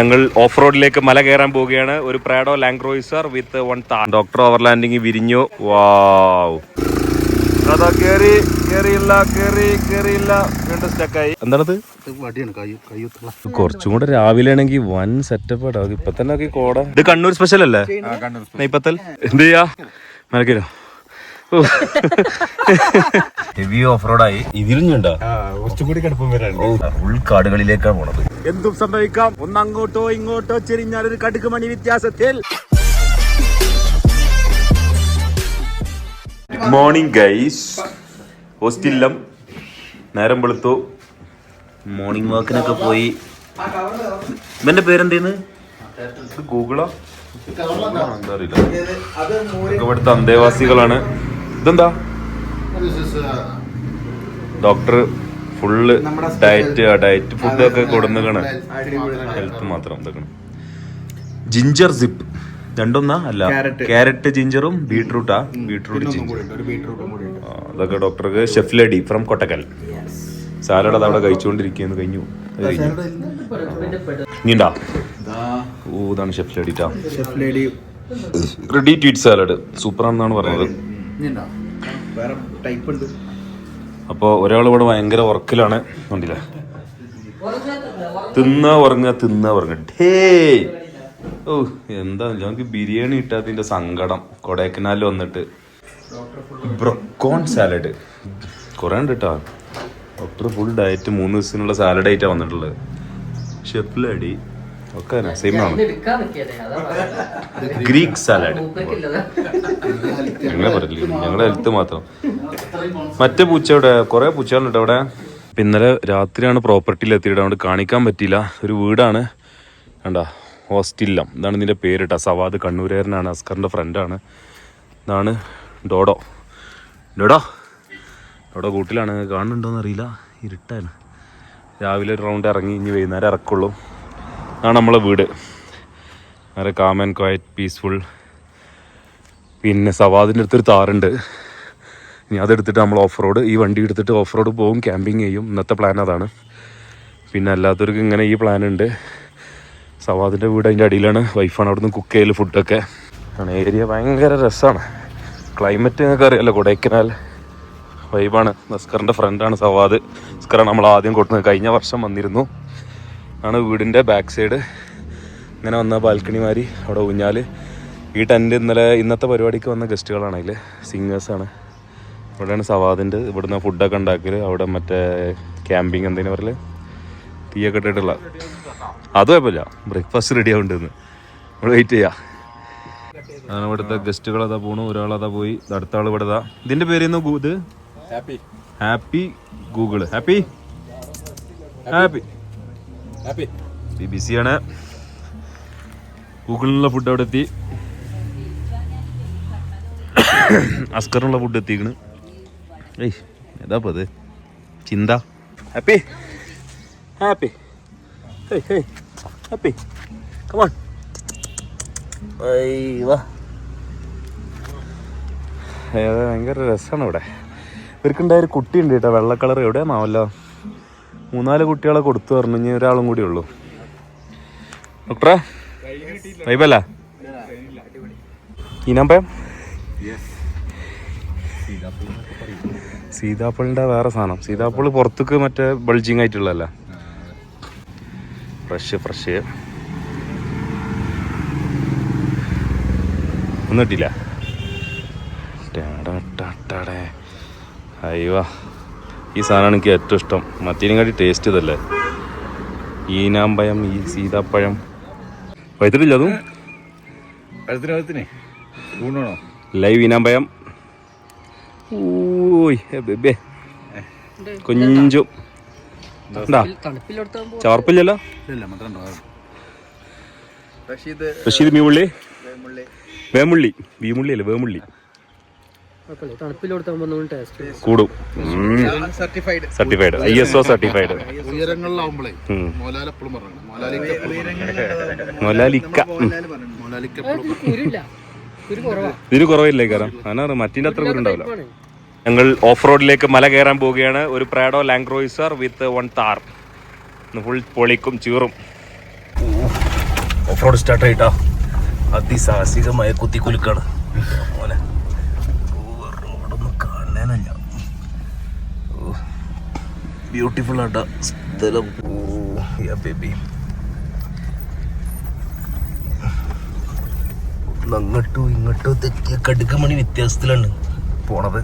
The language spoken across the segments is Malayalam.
ഞങ്ങൾ ഓഫ് റോഡിലേക്ക് മല കയറാൻ പോവുകയാണ്. ഒരു പ്രാഡോ ലാൻഡ്രോയിസർ വിത്ത് 1 താർ. ഡോക്ടർ ഓവർലാൻഡിങ് വിരിഞ്ഞു. വാവ്, അതാ കേറിയില്ല വീണ്ടും സ്റ്റക്കായി. എന്താണത്? കുറച്ചും കൂടെ രാവിലെ ആണെങ്കിൽ വൻ സെറ്റപ്പ് ആടാ. ഇപ്പൊ തന്നെ കോട. ഇത് കണ്ണൂർ സ്പെഷ്യൽ അല്ലേ? നെയ്പത്തൽ. എന്ത് ചെയ്യാ മലക്കരോ ഹെവി ഓഫ് റോഡായി. ഇതിരിഞ്ഞുണ്ടോ? ഉൾക്കാടുകളിലേക്കാണ് പോണത്. എന്തും സംഭവിക്കാം. ഒന്നങ്ങോട്ടോ ഇങ്ങോട്ടോ ചെരിഞ്ഞാൽ ഒരു കടുക് മണി വ്യത്യാസത്തിൽ. Morning guys. ഹോസ്റ്റലിലും നേരം വെളുത്തു. മോർണിംഗ് വാക്കിനൊക്കെ പോയി. ഇവന്റെ പേരെന്തേന്ന്? ഗൂഗിളാ എന്താ അറിയില്ല. ഇവിടുത്തെ അന്തേവാസികളാണ്. ഇതെന്താ? ഡോക്ടർ ഫുള്ള് ഡയറ്റ് ഫുഡൊക്കെ കൊടുന്നേക്കാണ്. ഹെൽത്ത് മാത്രം ഇതൊക്കെ. ജിഞ്ചർ സിപ്പ് രണ്ടൊന്നാ അല്ല, ക്യാരറ്റ് ജിഞ്ചറും ബീട്രൂട്ട് ജിഞ്ചർ. അതൊക്കെ ഡോക്ടർക്ക്. Chef lady from Kottakkal. Salad അത് അവിടെ കഴിച്ചുകൊണ്ടിരിക്കുന്നു. കഴിഞ്ഞു. ഇനിണ്ടാ? ഓ, ഇതാണ് ഷെഫ് ലേഡിട്ടാ. റെഡി ടു ഈറ്റ് സാലഡ് സൂപ്പറാണെന്നാണ് പറഞ്ഞത്. അപ്പോൾ ഒരാൾ ഇവിടെ ഭയങ്കര ഉറക്കലാണ്. കണ്ടില്ല? തിന്നാ ഉറങ്ങ ഡേ. ഓ, എന്താ ഞങ്ങൾക്ക് ബിരിയാണി കിട്ടാത്തതിന്റെ സങ്കടം. കൊടൈക്കനാലിൽ വന്നിട്ട് ബ്രൊക്കോൺ സാലഡ് കുറേ ഉണ്ട് കേട്ടോ. ഡോക്ടർ ഫുൾ ഡയറ്റ് 3 ദിവസത്തിനുള്ള സാലഡ് ആയിട്ടാണ് വന്നിട്ടുള്ളത്. ഷെഫ് ലേഡി ഒക്കെ സെയിം ആണ്. ഗ്രീക്ക് സാലഡ് ഞങ്ങളെ പറയില്ല, ഞങ്ങളുടെ ഹെൽത്ത് മാത്രം. മറ്റേ പൂച്ച ഇവിടെ കുറെ പൂച്ചകളുണ്ട് അവിടെ. ഇന്നലെ രാത്രിയാണ് പ്രോപ്പർട്ടിയിൽ എത്തിയിട്ട് അതുകൊണ്ട് കാണിക്കാൻ പറ്റിയില്ല. ഒരു വീടാണ് കണ്ട, ഹോസ്റ്റലിലും. ഇതാണ് ഇതിൻ്റെ പേര് കേട്ടോ. സവാദ് കണ്ണൂരുകാരനാണ്, അസ്കറിൻ്റെ ഫ്രണ്ടാണ്. ഇതാണ് ഡോഡോ. കൂട്ടിലാണ്. കാണുന്നുണ്ടോയെന്ന് അറിയില്ല, ഇരുട്ടാണ്. രാവിലെ ഒരു റൗണ്ട് ഇറങ്ങി, ഇനി വൈകുന്നേരം ഇറക്കുള്ളൂ. ഇതാണ് നമ്മളെ വീട്. വളരെ കാം ആൻഡ് ക്വയറ്റ്, പീസ്ഫുൾ. പിന്നെ സവാദിൻ്റെ അടുത്തൊരു താറുണ്ട്. ഇനി അതെടുത്തിട്ട് നമ്മൾ ഓഫ് റോഡ്, ഈ വണ്ടി എടുത്തിട്ട് ഓഫ് റോഡ് പോകും, ക്യാമ്പിങ് ചെയ്യും. ഇന്നത്തെ പ്ലാൻ അതാണ്. പിന്നെ അല്ലാത്തവർക്ക് ഇങ്ങനെ ഈ പ്ലാൻ ഉണ്ട്. സവാദിൻ്റെ വീട് അതിൻ്റെ അടിയിലാണ്. വൈഫാണ് അവിടുന്ന് കുക്ക് ചെയ്യൽ, ഫുഡൊക്കെ ആണ്. ഏരിയ ഭയങ്കര രസമാണ്. ക്ലൈമറ്റ് നിങ്ങൾക്ക് അറിയാമല്ലോ, കൊടൈക്കനാൽ വൈബാണ്. അസ്കറിൻ്റെ ഫ്രണ്ടാണ് സവാദ്. അസ്കറാണ് നമ്മൾ ആദ്യം കൊടുക്കുന്നത്. കഴിഞ്ഞ വർഷം വന്നിരുന്നു. ആണ് വീടിൻ്റെ ബാക്ക് സൈഡ്. ഇങ്ങനെ വന്ന ബാൽക്കണിമാരി, അവിടെ ഊഞ്ഞാൽ. ഈ ടെൻറ്റ് ഇന്നത്തെ പരിപാടിക്ക് വന്ന ഗസ്റ്റുകളാണ്. അതിൽ സിംഗേഴ്സാണ്. ഇവിടെയാണ് സവാദിൻ്റെ. ഇവിടുന്ന് ഫുഡൊക്കെ ഉണ്ടാക്കൽ. അവിടെ മറ്റേ ക്യാമ്പിങ് എന്തെങ്കിലും പറയല്, തീയൊക്കെ ഇട്ടിട്ടുള്ള. അത് കുഴപ്പമില്ല, ബ്രേക്ക്ഫാസ്റ്റ് റെഡി ആവുന്നുണ്ടെന്ന്. നമ്മൾ വെയിറ്റ് ചെയ്യാം. അതാണ് ഇവിടുത്തെ ഗസ്റ്റുകൾ. അതാ പോണു. ഒരാളതാ പോയി. അടുത്ത ആൾ ഇവിടെ. ഇതിൻ്റെ പേര് ഇത് ഹാപ്പി ഗൂഗിള്. ഹാപ്പി BBC ആണ്. ഗൂഗിളിനുള്ള ഫുഡ് അവിടെ എത്തി. അസ്കറിനുള്ള ഫുഡ് എത്തിക്കണ്. ഏയ് ഏതാപ്പോ അത്? ചിന്ത. Happy come on. ഭയങ്കര രസമാണ് ഇവിടെ. ഇവർക്കുണ്ടായൊരു കുട്ടിയുണ്ട് കേട്ടോ, വെള്ള കളർ. എവിടെയാണാവല്ലോ. 3-4 കുട്ടികളെ കൊടുത്തു പറഞ്ഞു. ഇനി ഒരാളും കൂടി ഉള്ളൂ. ഡോക്ടറെ വൈബല്ല? ഈനാമ്പയം സീതാപ്പളിൻ്റെ വേറെ സാധനം. സീതാപ്പള് പുറത്തേക്ക് മറ്റേ ബൾജിങ് ആയിട്ടുള്ളതല്ല, ഫ്രഷ്. ഒന്നും കിട്ടില്ല. അയ്യോ, ഈ സാധനമാണ് എനിക്ക് ഏറ്റവും ഇഷ്ടം. മറ്റേനെക്കാട്ടി ടേസ്റ്റ് ഇതല്ലേ ഈനാമ്പയം. ഈ സീതാപ്പഴം വൈത്തിട്ടില്ല. അതും ലൈവ് ഈനാമ്പയം. കൊഞ്ചും എന്താ ചവർപ്പില്ലല്ലോ. റഷീദ് വേമുള്ളി അല്ലേ, വേമുള്ളി കൂടും. Certified ISO certified. ഇതിന് കുറവില്ലേ കാരണം അങ്ങനെ മറ്റേ അത്ര കൂരുണ്ടാവില്ല. ഞങ്ങൾ ഓഫ് റോഡിലേക്ക് മല കയറാൻ പോവുകയാണ്. ഒരു പ്രാഡോ ലാൻഡ്രോയിസർ വിത്ത് 1 താർ. ഫുൾ പൊളിക്കും ചീറും. ഓഫ് റോഡ് സ്റ്റാർട്ട് ആയിട്ടാ. അതിസാഹസികമായ കുത്തിക്കുലുക്കാണ് മോനെ. റോഡൊന്നും കാണാനല്ല. ബ്യൂട്ടിഫുൾ ആട്ടാ സ്ഥലം. ബേബി അങ്ങോട്ടോ ഇങ്ങോട്ടോ തെറ്റിയ കടുക്കമണി വ്യത്യാസത്തിലാണ് പോണത്.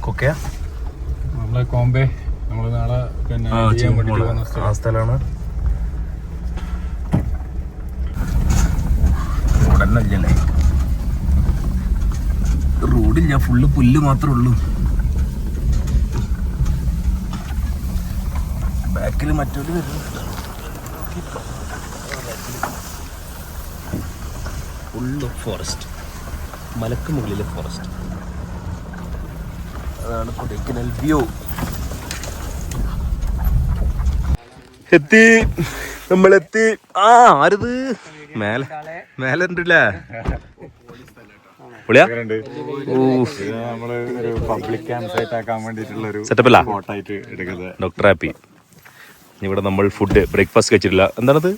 കൊക്കയാ നമ്മളെ കോമ്പെ നമ്മള് നാളെ പിന്നെ ആ സ്ഥലമാണ്. റോഡല്ലേ, റോഡില്ല, ഫുള്ള് പുല്ല് മാത്രമേ ഉള്ളൂ. ബാക്കിൽ മറ്റൊരു വരുന്നുണ്ട്. ഫുള്ള് ഫോറസ്റ്റ്, മലക്ക് മുകളിലെ ഫോറസ്റ്റ്. അതാണ് കൊടൈക്കനാൽ വ്യൂ. എത്തി, നമ്മളെത്തി. ആരത് മേലെ മേലെ ഉണ്ടല്ലേ. Doctor happy. ഇവിടെ നമ്മൾ ഫുഡ് ബ്രേക്ക്ഫാസ്റ്റ് കഴിച്ചിട്ടില്ല. എന്താണത്?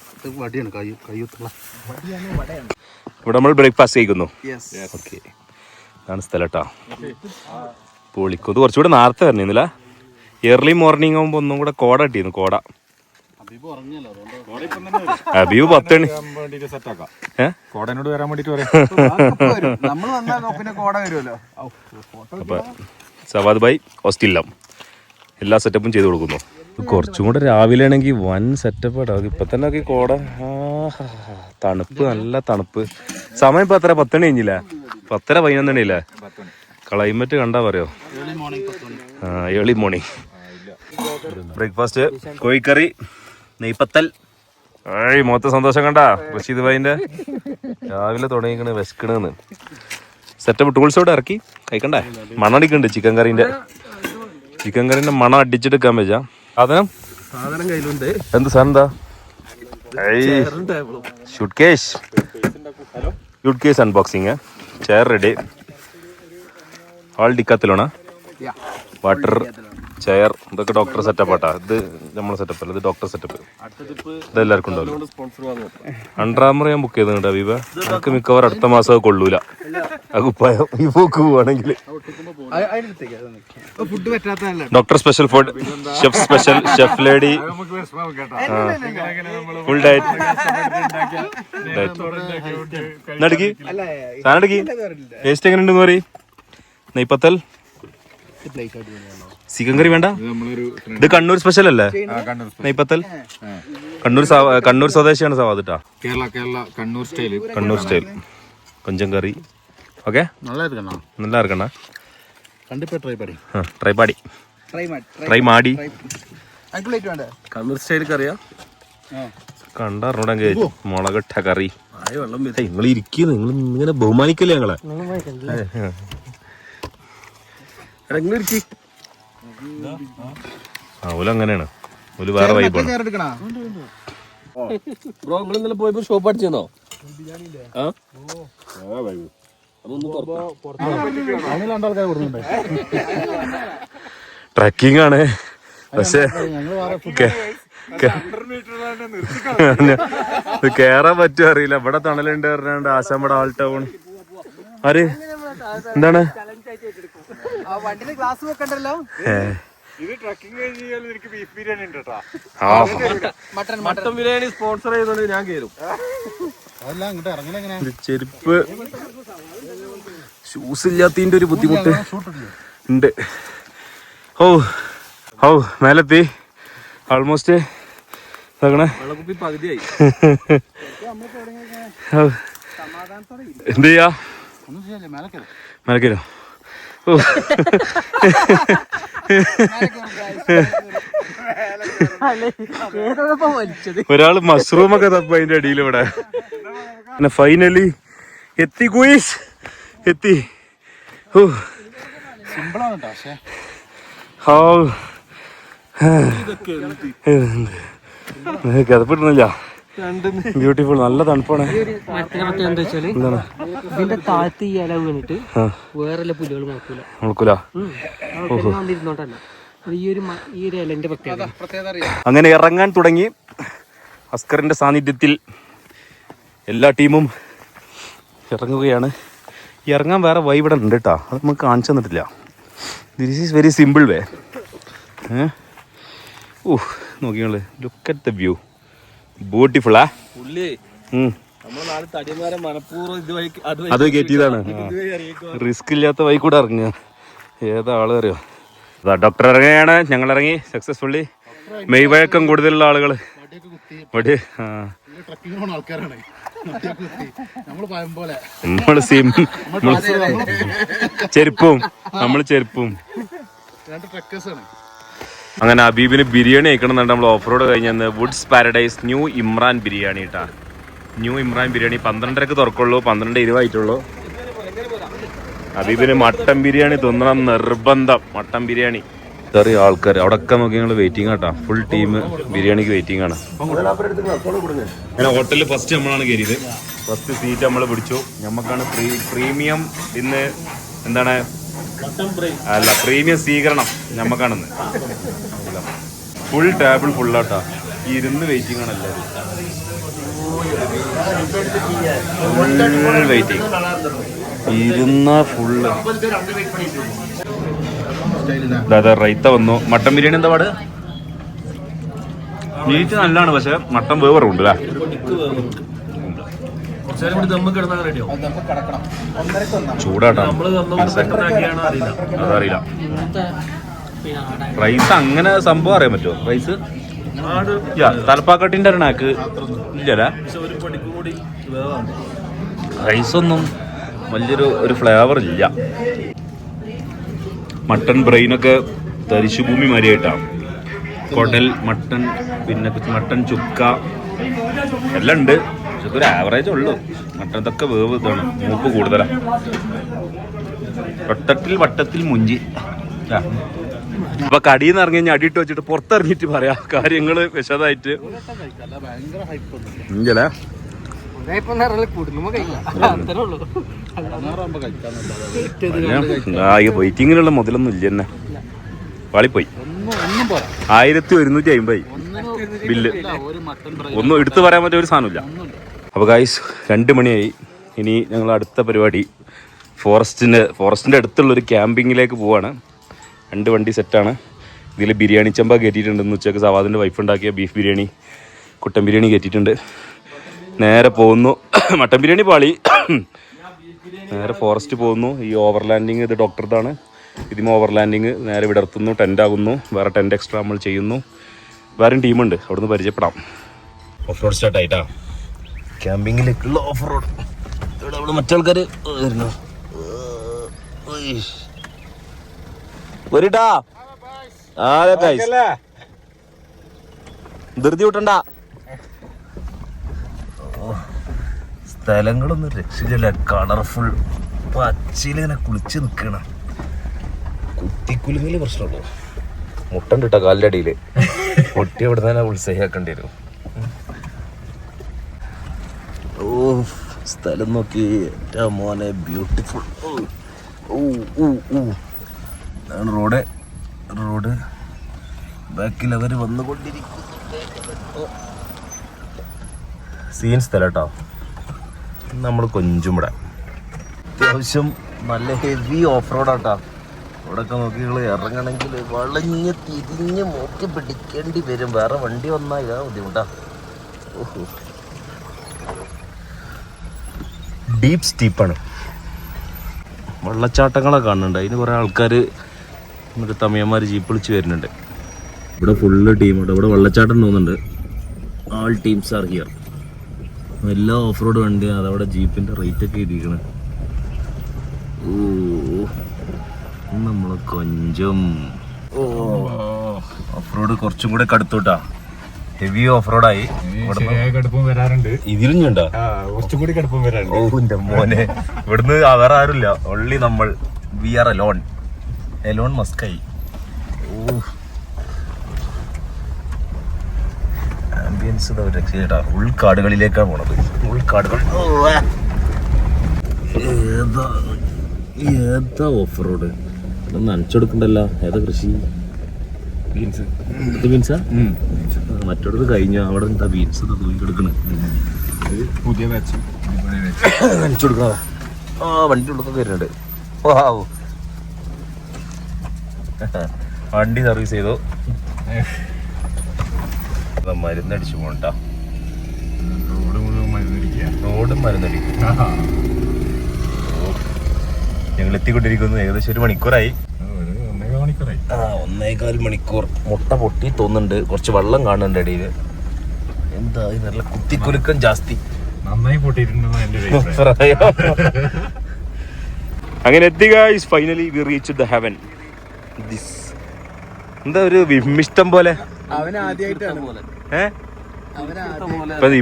ഇവിടെ നമ്മൾ ബ്രേക്ക്ഫാസ്റ്റ് കഴിക്കുന്നു. ഓക്കെ, ഇതാണ് സ്ഥലം കേട്ടോ. പൊളിക്കും. ഇത് കുറച്ചുകൂടെ നേരത്തെ വരണില്ല. ഏർലി മോർണിംഗ് ആകുമ്പോൾ ഒന്നും കൂടെ കോട കിട്ടിയിരുന്നു. കോട അബീബ് 10 മണി കോടനോട് വരാൻ വേണ്ടിട്ട് അപ്പൊ സവാദ് ഭായ് ഹോസ്റ്റലിലും എല്ലാ സെറ്റപ്പും ചെയ്ത് കൊടുക്കുന്നു. കുറച്ചും കൂടെ രാവിലെ ആണെങ്കിൽ വൻ സെറ്റപ്പ് ആട്ടോ. ഇപ്പൊ തന്നെ ഒക്കെ കോട. തണുപ്പ്, നല്ല തണുപ്പ്. സമയം ഇപ്പൊ എത്ര? 10 മണി കഴിഞ്ഞില്ലേ? 10:30 11 മണിയില്ലേ? ക്ലൈമറ്റ് കണ്ടാ പറയോ. ഏർലി മോർണിംഗ് ബ്രേക്ക്ഫാസ്റ്റ് കോഴിക്കറി, നെയ്പത്തൽ. മൊത്തം സന്തോഷം കണ്ടാ റഷീദ് ഭായിന്റെ. രാവിലെ തുടങ്ങിക്കണ് വിശക്കണെന്ന്. സെറ്റപ്പ് ടൂൾസോടെ ഇറക്കി കഴിക്കണ്ടേ. മണം അടിക്കണ്ട് ചിക്കൻ കറീന്റെ മണം അടിച്ചെടുക്കാൻ പറ്റാ. സാധനം കയ്യിലുണ്ട്. എന്ത് സാധനം? എന്താ? Suitcase unboxing. Chair ready. ആൾ ഡിക്കാത്തിലോണ. വാട്ടർ, ചെയർ, ഇതൊക്കെ ഡോക്ടർ സെറ്റപ്പ് ആട്ടാ. ഇത് നമ്മളെ സെറ്റപ്പ് അല്ല, ഇത് ഡോക്ടർ സെറ്റപ്പ്. ഇതെല്ലാവർക്കും ഉണ്ടാവില്ല. അണ്ടർ ആർമർ ഞാൻ ബുക്ക് ചെയ്തിട്ടുണ്ട് അബീബ. നമുക്ക് മിക്കവാറും അടുത്ത മാസം കൊള്ളൂല ആ കുപ്പായം. ഈ പോക്ക് പോവാണെങ്കിൽ doctor special food, chef special, chef lady, full diet. നടുക്കി സാധനം ടേസ്റ്റ് എങ്ങനെ ഉണ്ടെന്ന് പറയും. നെയ്പത്തൽ, ചിക്കൻ കറി വേണ്ട. ഇത് കണ്ണൂർ സ്പെഷ്യൽ അല്ലേ നെയ്പത്തൽ? കണ്ണൂർ സ്വദേശിയാണ് സവാദ് ട്ടാ. കണ്ണൂർ സ്റ്റൈൽ കൊഞ്ചം കറി. ഓക്കെ, നല്ല ഇറക്കണ. ട്രൈ മാടി. കണ്ണൂർ സ്റ്റൈൽ കറിയാ കണ്ടറിഞ്ഞൂടെ. മുളകിട്ട കറി. നിങ്ങൾ ഇരിക്കുന്നു, നിങ്ങൾ ഇങ്ങനെ ബഹുമാനിക്കല്ലേ ഞങ്ങളെ. ഓല അങ്ങനെയാണ്. ഒരു വേറെ വൈബാണ്. പോയപ്പോ ഷോപ്പ് അടിച്ചോ? ട്രക്കിംഗ് ആണ് പക്ഷെ കേറാൻ പറ്റുമോ അറിയില്ല. ഇവിടെ തണലുണ്ട് പറഞ്ഞാണ്ട് ആശാമ്പട ആൾ ടൗൺ. ആര് എന്താണ് മട്ടൻ ബിരിയാണി സ്പോൺസർ ചെയ്തോണ്ട് ഞാൻ കേറും. ചെരുപ്പ് ഷൂസ് ഇല്ലാത്തതിന്റെ ഒരു ബുദ്ധിമുട്ട് ഉണ്ട്. ഓ മേലെത്തി ആൾമോസ്റ്റ്. പകുതിയായി. എന്ത് ചെയ്യാ? മേലക്കോ? ഒരാള് മഷ്റൂം ഒക്കെ തപ്പ അതിന്റെ അടിയിൽ. ഇവിടെ ഫൈനലി എത്തി ഗുയിസ്, എത്തി. കിതപ്പിടുന്നില്ല. ബ്യൂട്ടിഫുൾ, നല്ല തണുപ്പാണ്. എന്താ വെച്ചാല് ഇതിന്റെ താഴത്ത് ഈ ഇല വീണിട്ട് വേറെ പുല്ലുകൾ മുളക്കൂല. ഇരുന്നോട്ടല്ല. ഈ ഒരു ഇലന്റെ പ്രത്യേകത. അങ്ങനെ ഇറങ്ങാൻ തുടങ്ങി. അസ്കറിൻ്റെ സാന്നിധ്യത്തിൽ എല്ലാ ടീമും ഇറങ്ങുകയാണ്. ഇറങ്ങാൻ വേറെ വൈ ഇവിടെ ഉണ്ട് കേട്ടോ, അത് നമുക്ക് കാണിച്ചു തന്നിട്ടില്ല. This is very simple way. നോക്കിയാൽ ലുക്ക് അറ്റ് ദ വ്യൂ, ബ്യൂട്ടിഫുള്ളാ. അത് കയറ്റിയതാണ്, റിസ്ക് ഇല്ലാത്ത വഴി കൂടെ ഇറങ്ങുക. ഏതാ ആള് അറിയോ? അതാ ഡോക്ടർ ഇറങ്ങുകയാണ്, ഞങ്ങൾ ഇറങ്ങി സക്സസ്ഫുള്ളി. മെയ് വഴക്കം കൂടുതലുള്ള ആളുകൾ ഇവിടെ. ചെരുപ്പും അങ്ങനെ ഹബീബിന് ബിരിയാണി കഴിക്കണമെന്നുണ്ട്. നമ്മൾ ഓഫ് റോഡ് കഴിഞ്ഞ് Woods paradise new Imran biryani കേട്ടാ. ന്യൂ ഇമ്രാൻ ബിരിയാണി 12:30 തുറക്കുള്ളൂ, 12:20 ആയിട്ടുള്ളൂ. ഹബീബിന് മട്ടൻ ബിരിയാണി തിന്നണം നിർബന്ധം. മട്ടൻ ബിരിയാണി ചെറിയ ആൾക്കാർ അവിടെ ഒക്കെ നോക്കി ഞങ്ങൾ വെയിറ്റിംഗ് ആട്ടാ. ഫുൾ ടീം ബിരിയാണിക്ക് വെയിറ്റിംഗ് ആണ്. അങ്ങനെ ഹോട്ടലിൽ ഫസ്റ്റ് നമ്മളാണ് കയറിയത്. ഫസ്റ്റ് സീറ്റ് നമ്മൾ പിടിച്ചു. നമുക്കാണ് പ്രീമിയം ഇന്ന് എന്താണ് അല്ല പ്രീമിയം സ്വീകരണം നമുക്കാണെന്ന്. ഫുൾ ടേബിൾ ഫുള്ളാട്ടാ, ഇരുന്ന് വെയിറ്റിംഗ് ആണ് എല്ലാവരും. ഫുൾ വെയിറ്റിംഗ്, ഇരുന്ന ഫുള്ള്. റൈത്ത വന്നു. മട്ടൻ ബിരിയാണി എന്താ പാട്? മീറ്റ് നല്ലതാണ്, പക്ഷെ മട്ടൻ വേവറുണ്ട് അല്ലേ? ചൂടാട്ടാ, അതറിയില്ല. റൈസ് അങ്ങനെ സംഭവം അറിയാൻ പറ്റുമോ? റൈസ് തലപ്പാക്കട്ടിന്റെ നാക്ക് ഇല്ലല്ലേ? റൈസൊന്നും വലിയൊരു ഫ്ലേവർ ഇല്ല. മട്ടൺ ബ്രെയിനൊക്കെ തരിശുഭൂമി മാതിരിയായിട്ടാണ്. കുടൽ മട്ടൺ, പിന്നെ മട്ടൺ ചുക്ക എല്ലാം ഉണ്ട്. പക്ഷെ ഒരു ആവറേജ് ഉള്ളു. മട്ടൺ ഇതൊക്കെ വേവ് ഇതാണ്, മൂപ്പ് കൂടുതലാണ്. വട്ടത്തിൽ മുഞ്ചി. അപ്പൊ കടിയിൽ നിന്ന് ഇറങ്ങി കഴിഞ്ഞാൽ അടിയിട്ട് വെച്ചിട്ട് പുറത്തിറങ്ങിയിട്ട് പറയാം കാര്യങ്ങള് വിശദമായിട്ട്. ഇല്ലേ വെയിറ്റിങ്ങിനുള്ള മുതലൊന്നും ഇല്ല തന്നെ. വാളിപ്പോയി 1150 ബില്ല്. ഒന്നും എടുത്തു പറയാൻ പറ്റിയ ഒരു സാധനമില്ല. അപ്പോൾ ഗായ്സ് 2 മണിയായി. ഇനി ഞങ്ങൾ അടുത്ത പരിപാടി ഫോറസ്റ്റിൻ്റെ അടുത്തുള്ളൊരു ക്യാമ്പിങ്ങിലേക്ക് പോവാണ്. 2 വണ്ടി സെറ്റാണ്. ഇതിൽ ബിരിയാണി ചെമ്പ കയറ്റിയിട്ടുണ്ട്. ഇന്ന് ഉച്ചയ്ക്ക് സവാദിൻ്റെ വൈഫ് ഉണ്ടാക്കിയ ബീഫ് ബിരിയാണി, കുട്ടൻ ബിരിയാണി കയറ്റിയിട്ടുണ്ട്. നേരെ പോകുന്നു. മട്ടൻ ബിരിയാണി പാളി. നേരെ ഫോറസ്റ്റ് പോകുന്നു. ഈ ഓവർലാൻഡിങ് ഇത് ഡോക്ടറുടെതാണ്. ഇതിന് ഓവർലാൻഡിങ് നേരെ വിടർത്തുന്നു. ടെൻ്റ് ആകുന്നു. വേറെ ടെൻ്റ് എക്സ്ട്രാ നമ്മൾ ചെയ്യുന്നു. വേറെയും ടീമുണ്ട്, അവിടുന്ന് പരിചയപ്പെടാം. ഓഫ് റോഡ് സ്റ്റാർട്ട് ആയിട്ടാ. ക്യാമ്പിങ്ങിലേക്കുള്ള ഓഫ് റോഡ്. ഇവിടെ അവിടെ മറ്റാൾക്കാർ വരുന്നു. വരിട്ടാ ധൃതി വിട്ടണ്ട. സ്ഥലങ്ങളൊന്നും രക്ഷിക്കല്ല. കളർഫുൾ പച്ചയിലിങ്ങനെ കുളിച്ച് നിൽക്കണ. കുത്തിക്കുലുങ്ങില് പ്രശ്നമുള്ളൂ. മുട്ടണ്ട് കേട്ടോ കാലിൻ്റെ അടിയിൽ. പൊട്ടി അവിടെ തന്നെ ഉത്സാഹിയാക്കേണ്ടി വരും. ഓ സ്ഥലം നോക്കി മോനെ, ബ്യൂട്ടിഫുൾ. ഇതാണ് റോഡ്. ബാക്കിൽ അവർ വന്നുകൊണ്ടിരിക്കുന്നു. സീൻ സ്ഥലം കേട്ടോ. നമ്മൾ കൊഞ്ചും ഇവിടെ അത്യാവശ്യം നല്ല ഹെവി ഓഫ് റോഡാട്ടാ. ഇവിടെയൊക്കെ നോക്കി നിങ്ങൾ ഇറങ്ങണമെങ്കിൽ വളഞ്ഞ് തിരിഞ്ഞ് നോക്കി പിടിക്കേണ്ടി വരും. വേറെ വണ്ടി വന്നാൽ ഇതാ ബുദ്ധിമുട്ടാ. ഓഹോ, ഡീപ്പ് സ്റ്റീപ്പാണ്. വെള്ളച്ചാട്ടങ്ങളൊക്കെ കാണുന്നുണ്ട്. അതിന് കുറേ ആൾക്കാർ മറ്റേ തമിഴന്മാർ ജീപ്പ് വിളിച്ച് വരുന്നുണ്ട്. ഇവിടെ ഫുള്ള് ടീമുണ്ട്. ഇവിടെ വെള്ളച്ചാട്ടം തോന്നുന്നുണ്ട്. ആൾ ടീംസ് ആർ ഹിയർ. എല്ലാ ഓഫ് റോഡ് വണ്ടിയാണ്. അതവിടെ ജീപ്പിൻ്റെ റേറ്റൊക്കെ എഴുതിയിരിക്കണേ. ഓ നമ്മളെ കൊഞ്ചം. ഓഫ് റോഡ് കുറച്ചും കൂടെ കടുത്തോട്ടാ. Heavy of റോഡായി. ഇതിലും ഉണ്ടോ? കുറച്ചും കൂടി കടുപ്പം വരാറുണ്ട്. ഓ എന്റെ മോനെ, ഇവിടുന്ന് വേറെ ആരുമില്ല. ഓൺലി നമ്മൾ. വി ആർ എലോൺ മസ്കായി. ഓ ആംബിയൻസ് രക്ഷയിട്ടാ. ഉൾക്കാടുകളിലേക്കാണ് പോണത്. ഉൾക്കാടുകൾ. ഏതാ ഓഫ് റോഡ്? നനച്ചെടുക്കണ്ടല്ലോ. ഏതാ കൃഷി? ബീൻസ്. ഇത് ബീൻസാ? മറ്റൊടത്ത് കഴിഞ്ഞു. അവിടെ എന്താ ബീൻസ് തൂക്കിയെടുക്കണേ? പുതിയ ബാച്ച് നനച്ചു കൊടുക്കണോ? ആ വണ്ടി ഉള്ളൊക്കെ വരുന്നുണ്ട്. വാവ്, വണ്ടി സർവീസ് ചെയ്തു. മരുന്നടിച്ചു പോകണ്ട. റോഡ് മുഴുവൻ മരുന്നടിക്കുക. റോഡും മരുന്നടിക്കും. ഞങ്ങൾ എത്തിക്കൊണ്ടിരിക്കുന്നു. ഏകദേശം 1 മണിക്കൂറായി. 1.25 മണിക്കൂർ. മുട്ട പൊട്ടി തോന്നുന്നുണ്ട്. കുറച്ച് വെള്ളം കാണുന്നുണ്ട് ഇടയിൽ. എന്താ നല്ല കുത്തിക്കുലുക്കം ജാസ്തി. നന്നായി പൊട്ടിയിട്ടുണ്ടെന്ന് എൻ്റെ അഭിപ്രായം. അങ്ങനെ എത്തി guys. Finally we reach the heaven. This എന്താ ഒരു വിമ്മിഷ്ടം പോലെ.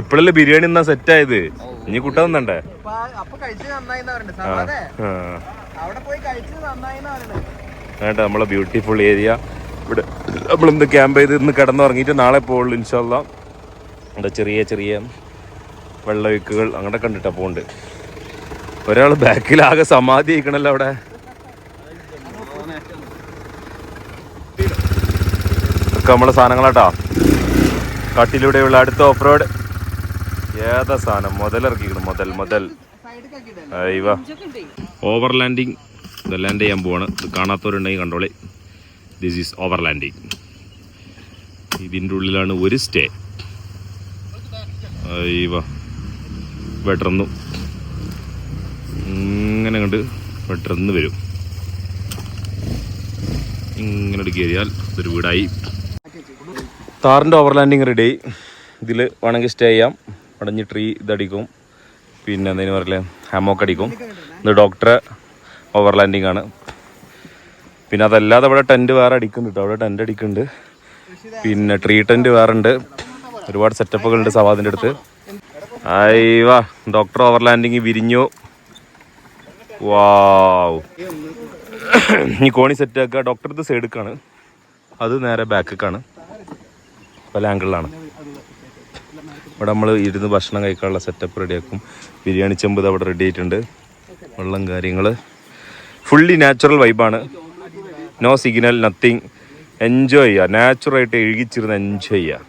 ഇപ്പഴല്ലേ ബിരിയാണി എന്നാ സെറ്റ് ആയത്. ഇനി കുട്ട വന്നണ്ടേ? വേണ്ട, നമ്മളെ ബ്യൂട്ടിഫുൾ ഏരിയ. ഇവിടെ നമ്മളിന്ന് ക്യാമ്പ് ചെയ്ത് ഇന്ന് കിടന്നുറങ്ങിയിട്ട് നാളെ പോകുള്ളൂ ഇൻഷാല്ലാ. അവിടെ ചെറിയ ചെറിയ വെള്ളമൊഴുക്കുകൾ അങ്ങനെ കണ്ടിട്ടാ പോണ്ട്. ഒരാൾ ബാക്കിലാകെ സമാധി ആയിക്കണല്ലോ അവിടെ. ഒക്കെ നമ്മളെ സാധനങ്ങളാട്ടാ. കാട്ടിലൂടെയുള്ള അടുത്ത ഓഫ് റോഡ്. ഏതാ സാധനം? മുതലിറക്കിക്കണം. മുതൽ അയ്യോ. Over landing. ഇത് ലാൻഡ് ചെയ്യാൻ പോവാണ്. ഇത് കാണാത്തവരുണ്ടെങ്കിൽ കണ്ടോളി. This is overlanding. ഇതിൻ്റെ ഉള്ളിലാണ് ഒരു സ്റ്റേ. അയ്യോ, വെട്ടർന്നു ഇങ്ങനെ കണ്ട് വെട്ടർന്ന് വരും. ഇങ്ങനെ കയറിയാൽ ഇതൊരു വീടായി. താറിൻ്റെ ഓവർ ലാൻഡിങ് റെഡി. ഇതിൽ വേണമെങ്കിൽ സ്റ്റേ ചെയ്യാം. അടഞ്ഞ് ട്രീ ഇതടിക്കും. പിന്നെ എന്തെങ്കിലും പറയില്ലേ, ഹാമോക്ക് അടിക്കും. ഇത് ഡോക്ടറെ ഓവർ ലാൻഡിങ് ആണ്. പിന്നെ അതല്ലാതെ അവിടെ ടെൻറ്റ് വേറെ അടിക്കുന്നുണ്ട്. അവിടെ ടെൻറ്റ് അടിക്കുന്നുണ്ട്. പിന്നെ ട്രീ ടെൻറ്റ് വേറെ ഉണ്ട്. ഒരുപാട് സെറ്റപ്പുകളുണ്ട് സവാദിൻ്റെ അടുത്ത്. അയ്യോ, ഡോക്ടർ ഓവർ ലാൻഡിങ് വിരിഞ്ഞു. വാവ്. ഈ കോണി സെറ്റ് ആക്കുക. ഡോക്ടർ ഇത് സൈഡിക്കാണ്, അത് നേരെ ബാക്കിക്കാണ്. പല ആംഗിളിലാണ്. ഇവിടെ നമ്മൾ ഇരുന്ന് ഭക്ഷണം കഴിക്കാനുള്ള സെറ്റപ്പ് റെഡിയാക്കും. ബിരിയാണി ചെമ്പ് അവിടെ റെഡി ആയിട്ടുണ്ട്. വെള്ളം കാര്യങ്ങൾ ഫുള്ളി നാച്ചുറൽ വൈബാണ്. No signal, nothing. എൻജോയ് ചെയ്യുക. നാച്ചുറലായിട്ട് എഴുകിച്ചിരുന്ന് എൻജോയ് ചെയ്യുക.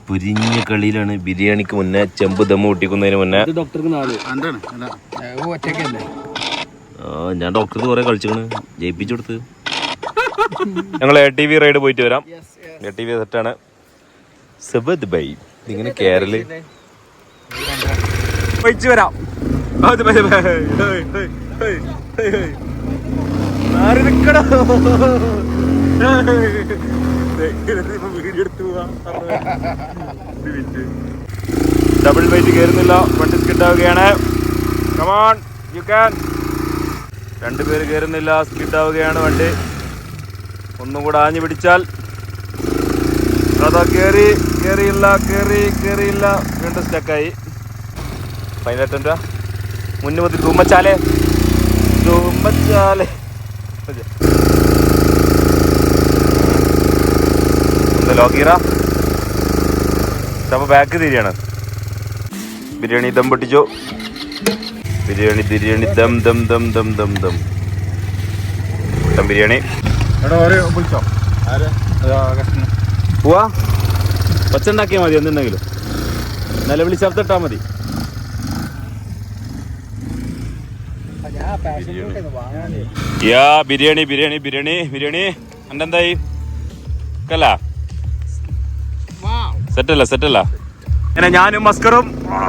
പുരിഞ്ഞ കളിയിലാണ്. ബിരിയാണിക്ക് മുന്നേ ചെമ്പ് ദമ്മ് പൊട്ടിക്കുന്നതിന് മുന്നേ ഞാൻ ഡോക്ടർക്ക് കുറെ കളിച്ചിക്കണ്, ജയിപ്പിച്ചു കൊടുത്ത്. ഞങ്ങൾ ATV റൈഡ് പോയിട്ട് വരാം. ATV സെറ്റാണ്. സബദ് ബൈ. ഇങ്ങനെ കേരള പോയിച്ചു വരാം. ഡബിൾ വെയിറ്റ് കയറുന്നില്ല. വണ്ടി സ്കിഡാവുകയാണ്. Come on, you can. 2 പേര് കയറുന്നില്ല. സ്കിഡാവുകയാണ് വണ്ടി. ഒന്നും കൂടെ ആഞ്ഞു പിടിച്ചാൽ. അതാ കേറിയില്ല. വീണ്ടും സ്റ്റക്കായി. ഫൈനൽ അറ്റംപ്റ്റാ. മുന്നു മുതൽ തുമ്മച്ചാലേ. ഒന്ന് ലോക്കീറ. അപ്പൊ ബാക്ക് തിരിയാണ്. ബിരിയാണി ദം പൊട്ടിച്ചോ. ബിരിയാണി ദം ദം ദം ദം ദം ദം. മട്ടൻ ബിരിയാണി. പോവാ. പച്ച ഉണ്ടാക്കിയാൽ മതി. എന്തുണ്ടെങ്കിലും നിലവിളി ശബ്ദം മതി. ബിരിയാണി എന്തെന്തായി കല്ല സെറ്റല്ല. അങ്ങനെ ഞാനും മസ്കറും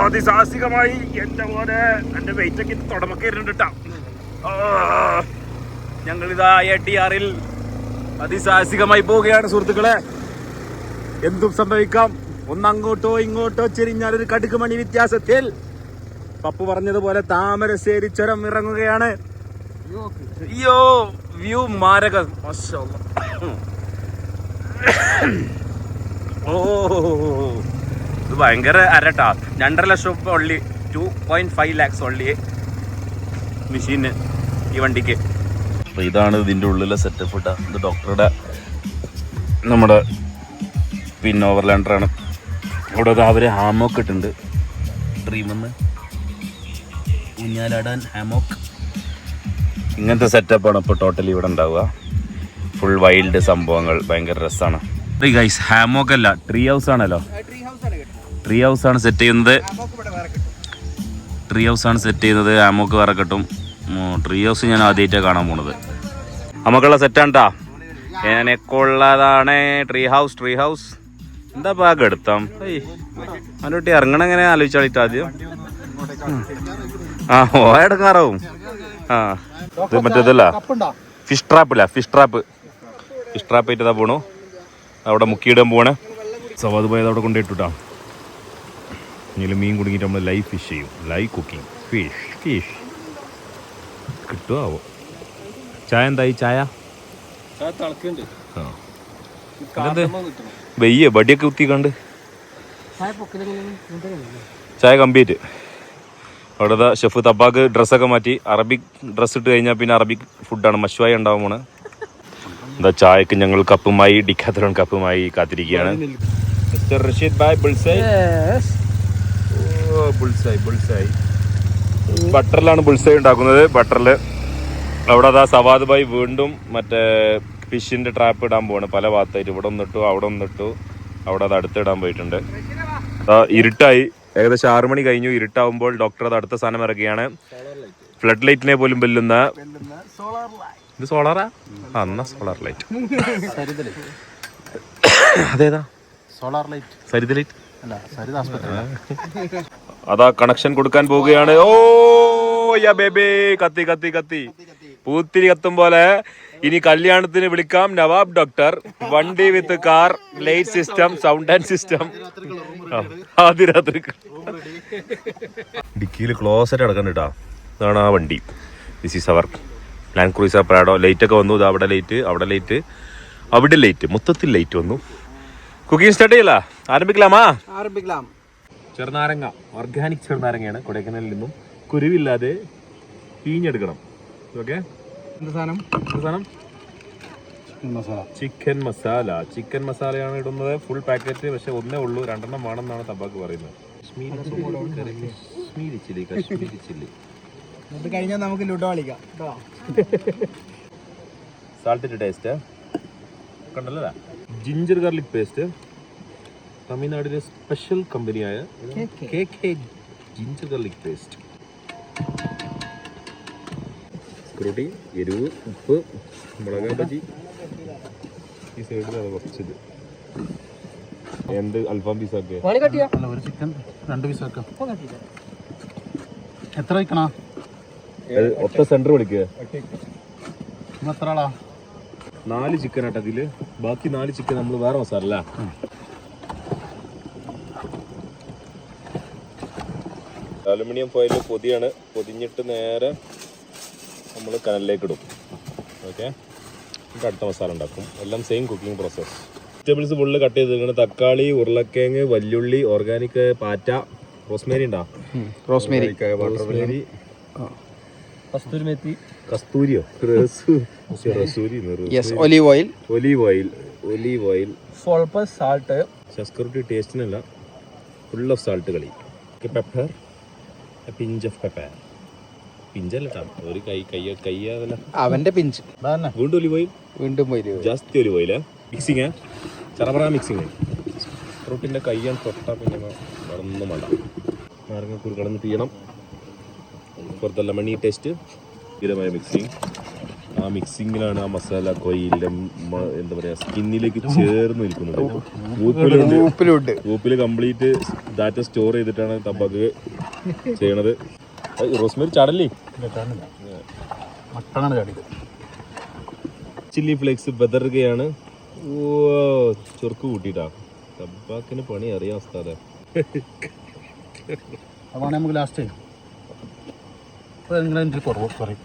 അതിസാഹസികമായി എന്റെ പോലെ എന്റെ വെയിറ്റൊക്കെ തുടമക്കേറിട്ടാ. ഞങ്ങളിതാ ATR-ൽ അതിസാഹസികമായി പോവുകയാണ് സുഹൃത്തുക്കളെ. എന്തും സംഭവിക്കാം. ഒന്നങ്ങോട്ടോ ഇങ്ങോട്ടോ ചെരിഞ്ഞാലൊരു കടുകുമണി വ്യത്യാസത്തിൽ പപ്പു പറഞ്ഞതുപോലെ താമരശ്ശേരി ചുരം ഇറങ്ങുകയാണ്. അയ്യോ, വ്യൂ മാരക. ഓ, ഇത് ഭയങ്കര അരട്ടാ. 2.5 ലക്ഷം ഓൺലി. 2.5 lakhs ഓൺലി മെഷീന് ഈ വണ്ടിക്ക്. അപ്പൊ ഇതാണ് ഇതിൻ്റെ ഉള്ളിലെ സെറ്റപ്പ് ഇട്ടാ. ഇത് ഡോക്ടറുടെ നമ്മുടെ പിന്നെ ഓവർലാൻഡറാണ്. ഇവിടെ അവർ ഹാമോക്ക് ഇട്ടുണ്ട്. ഡ്രീമെന്ന് ഊഞ്ഞാലാടാൻ ഹാമോക്ക്. ഇങ്ങനത്തെ സെറ്റപ്പാണ് ഇപ്പോൾ ടോട്ടലി ഇവിടെ ഉണ്ടാവുക. ഫുൾ വൈൽഡ് സംഭവങ്ങൾ, ഭയങ്കര രസമാണ്. ഗൈസ് ഹാമോക്ക് അല്ല, ട്രീ ഹൗസ് ആണല്ലോ. ട്രീ ഹൗസ് ആണ് സെറ്റ് ചെയ്യുന്നത്. ഹാമോക്ക് വേറെ കിട്ടും. ട്രീ ഹൗസ് ഞാൻ ആദ്യമായിട്ടാണ് കാണാൻ പോണത്. നമുക്കുള്ള സെറ്റാണ്ടാ, എനക്കുള്ളതാണ് ട്രീ ഹൗസ്. എന്താ പാകം എടുത്താം അതിനോട്ടി ഇറങ്ങണം എങ്ങനെ ആലോചിച്ചാളിട്ട് ആദ്യം. ആ ഓടങ്ങാറാവും. ആ ഇത് മറ്റേതല്ല, ഫിഷ് ട്രാപ്പ് ഇട്ടതാ പോണു. അവിടെ മുക്കിയിടാൻ പോവാണ്. സവാദ് പോയത് അവിടെ കൊണ്ടുപോയിട്ടാ. ഇനി മീൻ കുടുങ്ങിയിട്ട് നമ്മൾ ലൈവ് ഫിഷ് ചെയ്യും. ലൈവ് കുക്കിംഗ് ഫിഷ് കിട്ടുമോ ആവോ. ചായ എന്തായി? ചായ വെയ്യ ബടിയൊക്കെ കുത്തിക്കണ്ട് ചായ കംപ്ലീറ്റ്. അവിടെ ഷെഫ് തബാക്ക് ഡ്രസ്സൊക്കെ മാറ്റി അറബിക് ഡ്രസ്സ് ഇട്ട് കഴിഞ്ഞാൽ പിന്നെ അറബിക് ഫുഡാണ് മഷ്വായി ഉണ്ടാവുമ്പോൾ. എന്താ ചായക്ക് ഞങ്ങൾ കപ്പുമായി, ഡിക്കാത്തലോൺ കപ്പുമായി കാത്തിരിക്കുകയാണ്. Mister Rasheed bhai bullseye. ബട്ടറിലാണ് ബുൾസായി ഉണ്ടാക്കുന്നത്. ബട്ടറിൽ അവിടെ അതാ സവാദ് ഭായ് വീണ്ടും മറ്റേ ഫിഷിന്റെ ട്രാപ്പ് ഇടാൻ പോവാണ്. പല ഭാഗത്തായിട്ട് ഇവിടെ ഒന്നിട്ടു, അവിടെ ഒന്നിട്ടു, അവിടെ അത് അടുത്തിടാൻ പോയിട്ടുണ്ട്. ഇരുട്ടായി, ഏകദേശം 6 മണി കഴിഞ്ഞു. ഇരുട്ടാവുമ്പോൾ ഡോക്ടർ അത് അടുത്ത സാധനം ഇറക്കുകയാണ്. ഫ്ലഡ് ലൈറ്റിനെ പോലും വെല്ലുന്ന ഇത് സോളാറാ? എന്നാ സോളാർ ലൈറ്റ്. അതേതാ സോളാർ ലൈറ്റ്? സരിത ലൈറ്റ്. അതാ കണക്ഷൻ കൊടുക്കാൻ പോവുകയാണ്. ഓ യാ ബേബേ, കത്തി പൂത്തിരി കത്തും പോലെ. ഇനി കല്യാണത്തിന് വിളിക്കാം നവാബ് ഡോക്ടർ. വണ്ടി with car, light system, sound and system. ആദ്യ രാത്രി ഡിക്കിയിൽ ക്ലോസറ്റ് അടക്കാൻ കേട്ടാ. ഇതാണ് ആ വണ്ടി. This is our Land Cruiser Prado. ലൈറ്റൊക്കെ വന്നു. ഇത് അവിടെ ലൈറ്റ്, അവിടെ ലൈറ്റ്, മൊത്തത്തിൽ ലൈറ്റ് വന്നു. കുക്കിംഗ് സ്റ്റാർട്ട് ചെയ്യല? ആരംഭിക്കലാം. ചെറുനാരങ്ങ, ഓർഗാനിക് ചെറുനാരങ്ങയാണ് കൊടൈക്കനാലിൽ നിന്നും. കുരുവില്ലാതെ പിഴിഞ്ഞെടുക്കണം. ഓക്കെ, സാധനം ചിക്കൻ മസാലയാണ് ഇടുന്നത്. Full packet. പക്ഷെ ഒന്നേ ഉള്ളൂ, 2 വേണമെന്നാണ് തബാക്ക് പറയുന്നത്. കശ്മീരി ചില്ലി. ഇത് കഴിഞ്ഞാൽ നമുക്ക് ലുഡോ കളിക്കാം. സാൾട്ടിന്റെ ടേസ്റ്റ് കണ്ടല്ലോ. ജിഞ്ചർ ഗാർലിക് പേസ്റ്റ്, തമിഴ്നാടിലെ സ്പെഷ്യൽ കമ്പനിയായ ജിഞ്ചർ ഗാർലിക് പേസ്റ്റ്. സ്ക്രൂട്ടി, എരിവ്, ഉപ്പ്, മുളക് ബജി. ഈ സൈഡിൽ അത് കുറച്ചത് എന്ത് അൽഫാം പീസാക്കിയ ഒരു ചിക്കൻ 2 പീസ് വെക്കാം. എത്ര വയ്ക്കണോ? ഒറ്റ സെന്റർ വിളിക്കുക. എത്ര ആളാ? 4 ചിക്കൻ ആട്ടോ അതില്. ബാക്കി 4 ചിക്കൻ നമ്മൾ വേറെ മസാല. അലുമിനിയം ഫോയിൽ പൊതിയാണ്. പൊതിഞ്ഞിട്ട് നേരെ നമ്മൾ കനലിലേക്ക് ഇടും. ഓക്കെ, എന്നിട്ട് അടുത്ത മസാല ഉണ്ടാക്കും. എല്ലാം same cooking process. Vegetables full cut ചെയ്തിരിക്കുന്നത്. തക്കാളി, ഉരുളക്കിഴങ്ങ്, വല്യുള്ളി, ഓർഗാനിക് പാറ്റ, റോസ്മേരി ഉണ്ടോ? വാട്ടർമേരി, കസ്തൂരിയോ? ഒലീവ് ഓയിൽ, സ്വല്പം സാൾട്ട്. ശസ്കറുട്ടി ടേസ്റ്റിനല്ല, ഫുൾ ഓഫ് സാൾട്ട് കളി. Pepper, pinch of pepper. പിഞ്ചല്ല, ഒരു കൈയല്ല അവന്റെ പിഞ്ച്. വീണ്ടും ഒലിവ് ഓയിൽ, ജാസ്തി ഒലിവ് ഓയില്. മിക്സിങ് ചറപറ മിക്സിങ്. ഫ്രൂട്ടിന്റെ കയ്യാണ് തൊട്ടാ പിന്നെ മറന്നും വേണ്ട. നാരങ്ങക്കൂടി കടന്ന് തീയണം. പുറത്തെ ലെമണി ടേസ്റ്റ്, സ്ഥിരമായ മിക്സിങ്. ആ മിക്സിങ്ങിലാണ് ആ മസാല കൊയിലും എന്താ പറയാ സ്കിന്നിലേക്ക് ചേർന്ന് നിൽക്കുന്നത്. ഊപ്പില് കംപ്ലീറ്റ് ഡാറ്റ സ്റ്റോർ ചെയ്തിട്ടാണ് തബാക്ക് ചെയ്യണത്. റോസ്മേരി ചാടല്ലേ? ചില്ലി ഫ്ലേക്സ് ബദറുകയാണ്. ഓ ചൊറുക്ക് കൂട്ടിട്ടാ. തബാക്കിന് പണി അറിയാം ഉസ്താദേ. അതാണ് നമുക്ക് ലാസ്റ്റ് കുറവ്.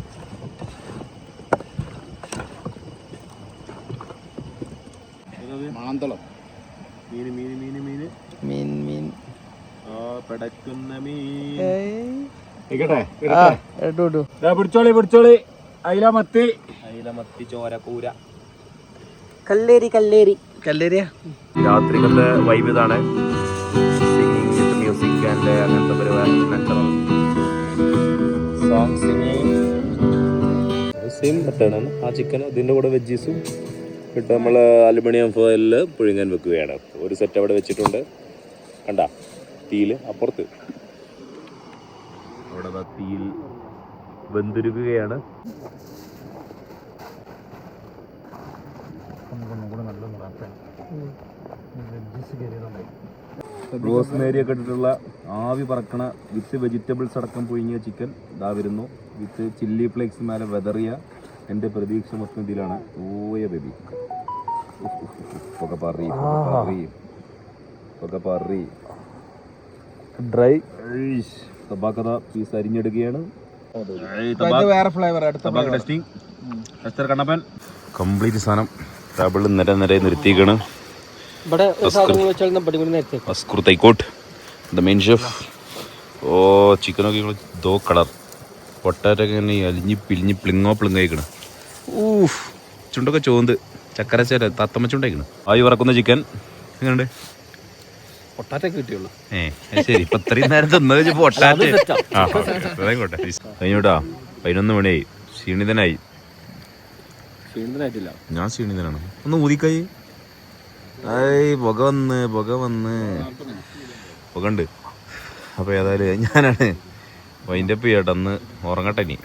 മാന്തളം മീൻ ആ പടക്കുന്ന മീൻ. പിടിച്ചോളി. അയില മത്തി ചോരക്കൂര. കല്ലേരിയാ. രാത്രികളുടെ വൈബ് ഇതാണ്. സിംഗിങ് വിത്ത് മ്യൂസിക് ആൻഡ് അങ്ങനത്തെ പരിപാടി. സോങ് സിംഗിങ് സെയിം മെത്തേഡാണ്. ആ ചിക്കൻ ഇതിൻ്റെ കൂടെ വെജീസും എന്നിട്ട് നമ്മൾ അലുമിനിയം ഫോയിലിൽ പുഴുങ്ങാൻ വെക്കുകയാണ്. ഒരു സെറ്റ് അവിടെ വെച്ചിട്ടുണ്ട്, കണ്ട തീയിൽ അപ്പുറത്ത്. അവിടെ തീയിൽ വെന്തുരുക്കുകയാണ്. റോസ്മേരി ഒക്കെ ഇട്ടിട്ടുള്ള ആവി പറക്കണ വിത്ത് വെജിറ്റബിൾസ് അടക്കം പുഴുങ്ങിയ ചിക്കൻ ഇതാ വരുന്നു. വിത്ത് ചില്ലി ഫ്ലേക്സ് മേലെ വെതറിയ എൻ്റെ പ്രതീക്ഷ മൊത്തം ഇതിലാണ്. ഓയ ബേബി ഡ്രൈ തബാക്കഥ പീസ് അരിഞ്ഞെടുക്കുകയാണ്. കംപ്ലീറ്റ് സാധനം ടേബിളിൽ നിര നിർത്തിയേക്കാണ്. Main chef. ഓ ചിക്കനൊക്കെ ദോ കളർ പൊട്ടാറ്റോ ഒക്കെ ഇങ്ങനെ അലിഞ്ഞ് പിലിഞ്ഞ് പ്ലിങ്ങായിക്കണം. ചുണ്ടൊക്കെ ചോന്ത് ചക്കരച്ചേര തത്തമ്മ ചുണ്ടായിക്കണം. ആയി വറക്കുന്ന ചിക്കൻ എങ്ങനെയുണ്ട്? പൊട്ടാറ്റൊക്കെ കിട്ടിയുള്ളൂ. ശരി, ഇപ്പൊ ഇത്രയും നേരം തിന്നത് പൊട്ടാറ്റോ. ആയിക്കോട്ടെ കഴിഞ്ഞോട്ടാ. 11 മണിയായി. ക്ഷീണിതനായി. ഞാൻ ക്ഷീണിതനാണ്. ഒന്ന് ഊതിക്കായി. പുക ഉണ്ട്. അപ്പൊ ഏതായാലും ഞാനാണ് വൈൻഡപ്പ് ചെയ്യട്ടെ. ഒന്ന് ഉറങ്ങട്ടെ. ഇനി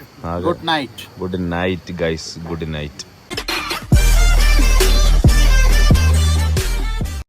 good night guys, good night.